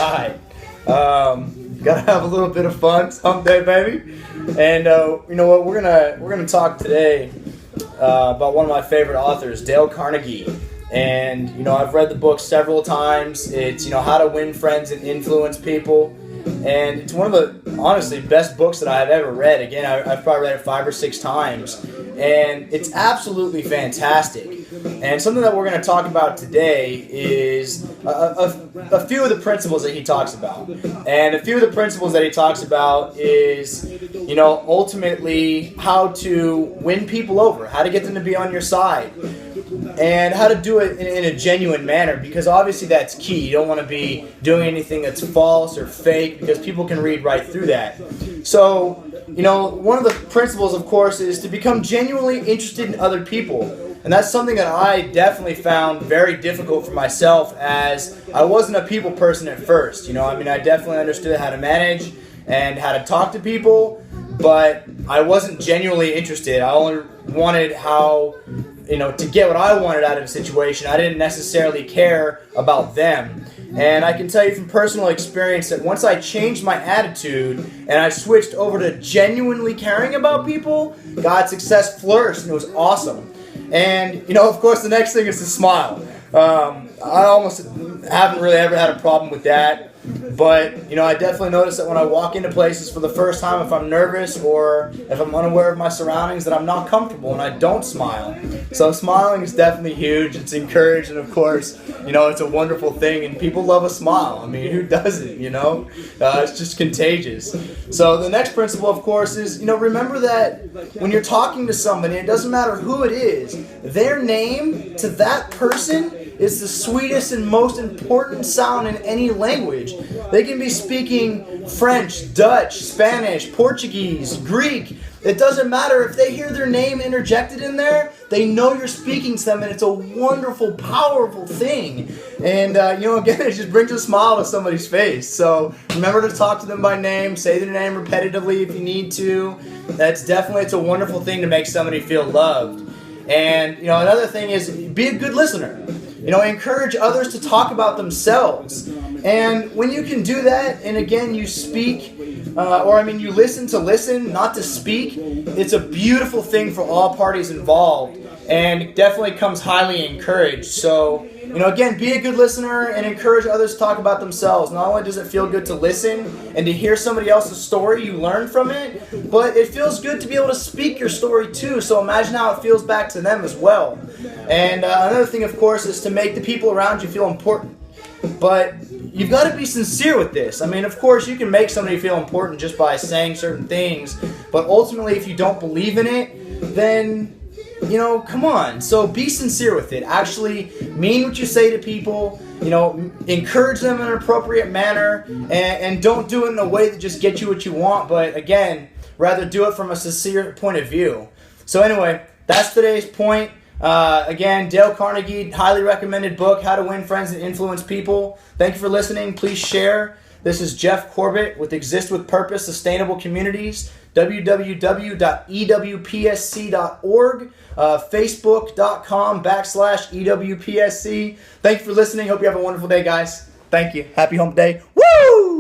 right. Gotta have a little bit of fun someday, baby. And you know what? We're gonna talk today about one of my favorite authors, Dale Carnegie. And you know, I've read the book several times. It's How to Win Friends and Influence People. And it's one of the, honestly, best books that I've ever read. Again, I've probably read it 5 or 6 times. And it's absolutely fantastic. And something that we're going to talk about today is a few of the principles that he talks about. And a few of the principles that he talks about is, ultimately how to win people over, how to get them to be on your side, and how to do it in a genuine manner, because obviously that's key. You don't want to be doing anything that's false or fake, because people can read right through that. So, one of the principles, of course, is to become genuinely interested in other people. And that's something that I definitely found very difficult for myself, as I wasn't a people person at first. I definitely understood how to manage and how to talk to people, but I wasn't genuinely interested. I only wanted to get what I wanted out of a situation. I didn't necessarily care about them. And I can tell you from personal experience that once I changed my attitude and I switched over to genuinely caring about people, God's success flourished, and it was awesome. And, of course, the next thing is to smile. I almost haven't really ever had a problem with that. But, I definitely notice that when I walk into places for the first time, if I'm nervous or if I'm unaware of my surroundings, that I'm not comfortable and I don't smile. So smiling is definitely huge. It's encouraged, and of course, it's a wonderful thing, and people love a smile. I mean, who doesn't, It's just contagious. So the next principle, of course, is, remember that when you're talking to somebody, it doesn't matter who it is, their name to that person is the sweetest and most important sound in any language. They can be speaking French, Dutch, Spanish, Portuguese, Greek. It doesn't matter. If they hear their name interjected in there, they know you're speaking to them, and it's a wonderful, powerful thing. And, again, it just brings a smile to somebody's face. So remember to talk to them by name, say their name repetitively if you need to. It's a wonderful thing to make somebody feel loved. And, another thing is be a good listener. Encourage others to talk about themselves. And when you can do that, and again, you speak, you listen to listen, not to speak, it's a beautiful thing for all parties involved, and it definitely comes highly encouraged. So, again, be a good listener and encourage others to talk about themselves. Not only does it feel good to listen and to hear somebody else's story, you learn from it, but it feels good to be able to speak your story too. So imagine how it feels back to them as well. And another thing, of course, is to make the people around you feel important. But you've got to be sincere with this. Of course, you can make somebody feel important just by saying certain things, but ultimately, if you don't believe in it, then come on. So be sincere with it. Actually mean what you say to people. Encourage them in an appropriate manner, and don't do it in a way that just gets you what you want, but again, rather do it from a sincere point of view. So anyway, that's today's point. Again, Dale Carnegie, highly recommended book, How to Win Friends and Influence People. Thank you for listening. Please share. This is Jeff Corbett with Exist with Purpose Sustainable Communities, www.ewpsc.org, facebook.com/EWPSC. Thank you for listening. Hope you have a wonderful day, guys. Thank you. Happy Hump Day. Woo!